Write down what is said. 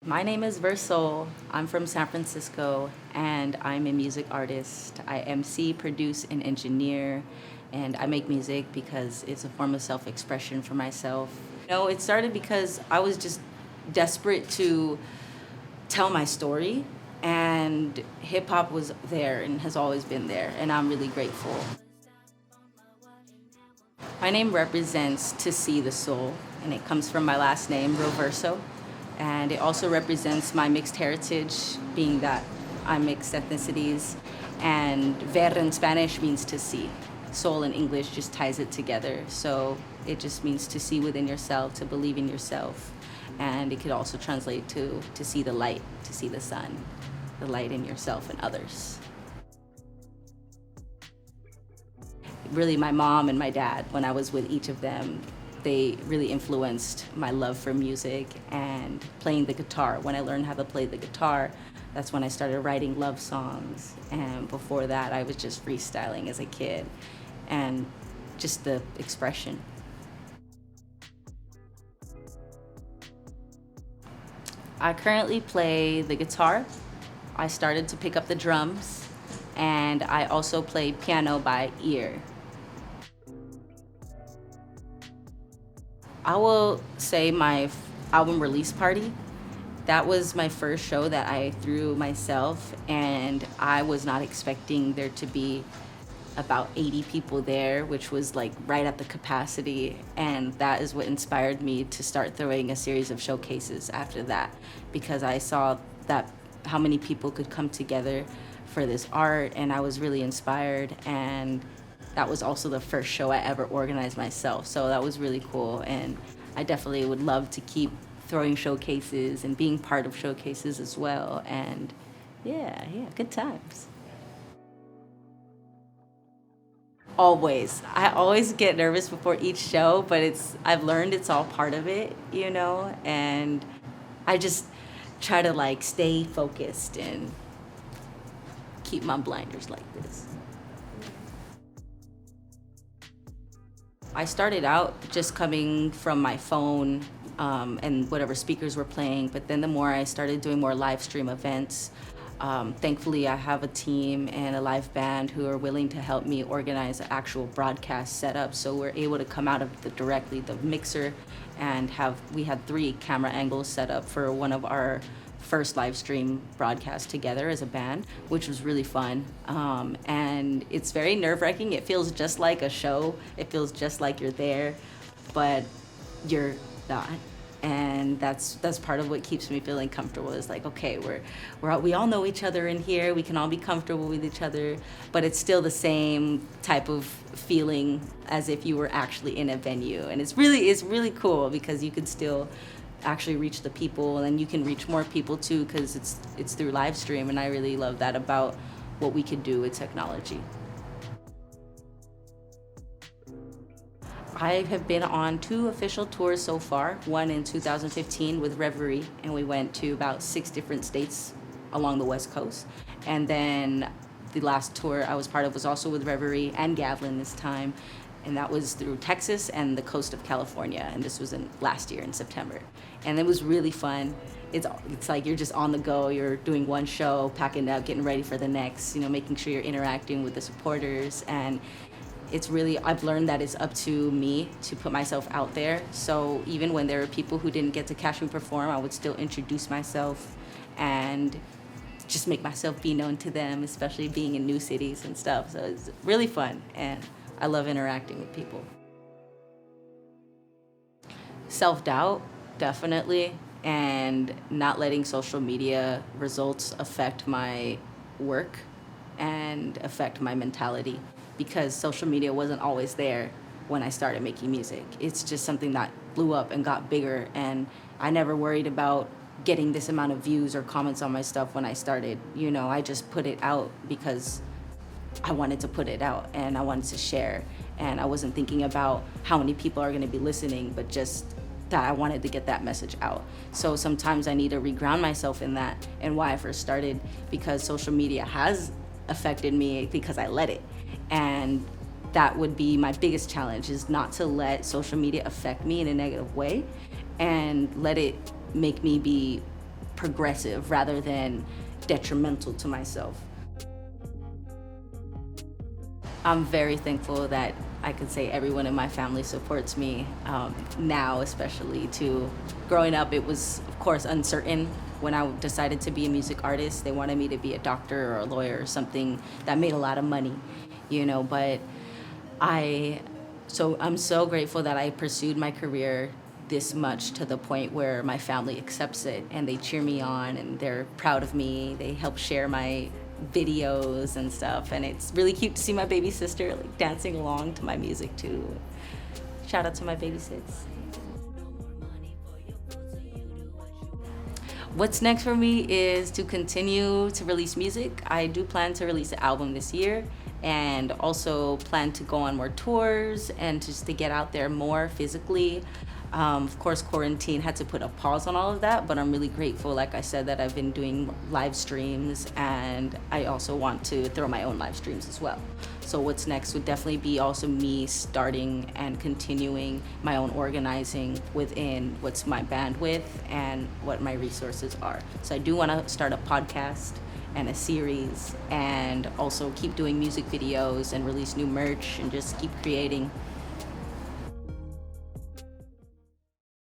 My name is Versoul. I'm from San Francisco, and I'm a music artist. I MC, produce, and engineer, and I make music because it's a form of self-expression for myself. It started because I was just desperate to tell my story, and hip-hop was there and has always been there, and I'm really grateful. My name represents to see the soul, and it comes from my last name, Versoul. And it also represents my mixed heritage, being that I'm mixed ethnicities. And ver in Spanish means to see. Soul in English just ties it together. So it just means to see within yourself, to believe in yourself. And it could also translate to see the light, to see the sun, the light in yourself and others. Really, my mom and my dad, when I was with each of them, they really influenced my love for music and playing the guitar. When I learned how to play the guitar, that's when I started writing love songs. And before that, I was just freestyling as a kid and just the expression. I currently play the guitar. I started to pick up the drums, and I also play piano by ear. I will say my album release party. That was my first show that I threw myself, and I was not expecting there to be about 80 people there, which was like right at the capacity, and that is what inspired me to start throwing a series of showcases after that, because I saw that how many people could come together for this art, and I was really inspired. And that was also the first show I ever organized myself, so that was really cool, and I definitely would love to keep throwing showcases and being part of showcases as well. And yeah, good times. Always. I always get nervous before each show, but I've learned it's all part of it, and I just try to like stay focused and keep my blinders like this. I started out just coming from my phone and whatever speakers were playing, but then the more I started doing more live stream events, thankfully I have a team and a live band who are willing to help me organize an actual broadcast setup, so we're able to come out of directly the mixer and we had 3 camera angles set up for one of our first live stream broadcast together as a band, which was really fun. And it's very nerve-wracking. It feels just like a show. It feels just like you're there, but you're not. And that's part of what keeps me feeling comfortable. Is like, okay, we all know each other in here. We can all be comfortable with each other, but it's still the same type of feeling as if you were actually in a venue. And it's really cool because you could still actually reach the people, and you can reach more people too because it's through live stream, and I really love that about what we could do with technology. I have been on 2 official tours so far, one in 2015 with Reverie, and we went to about 6 different states along the West Coast. And then the last tour I was part of was also with Reverie and Gavlin this time, and that was through Texas and the coast of California, and this was last year in September. And it was really fun. It's like you're just on the go. You're doing one show, packing up, getting ready for the next, making sure you're interacting with the supporters. And I've learned that it's up to me to put myself out there. So even when there were people who didn't get to catch me perform, I would still introduce myself and just make myself be known to them, especially being in new cities and stuff. So it's really fun, and I love interacting with people. Self-doubt, definitely, and not letting social media results affect my work and affect my mentality, because social media wasn't always there when I started making music. It's just something that blew up and got bigger, and I never worried about getting this amount of views or comments on my stuff when I started. I just put it out because I wanted to put it out and I wanted to share, and I wasn't thinking about how many people are going to be listening, but just that I wanted to get that message out. So sometimes I need to reground myself in that and why I first started, because social media has affected me because I let it. And that would be my biggest challenge, is not to let social media affect me in a negative way and let it make me be progressive rather than detrimental to myself. I'm very thankful that I could say everyone in my family supports me, now especially too. Growing up, it was, of course, uncertain. When I decided to be a music artist, they wanted me to be a doctor or a lawyer or something that made a lot of money, but I, so I'm so grateful that I pursued my career this much to the point where my family accepts it and they cheer me on and they're proud of me. They help share my videos and stuff, and it's really cute to see my baby sister like dancing along to my music too. Shout out to my baby sis. What's next for me is to continue to release music. I do plan to release an album this year and also plan to go on more tours and just to get out there more physically. Of course, quarantine had to put a pause on all of that, but I'm really grateful, like I said, that I've been doing live streams, and I also want to throw my own live streams as well. So what's next would definitely be also me starting and continuing my own organizing within what's my bandwidth and what my resources are. So I do want to start a podcast and a series, and also keep doing music videos and release new merch and just keep creating.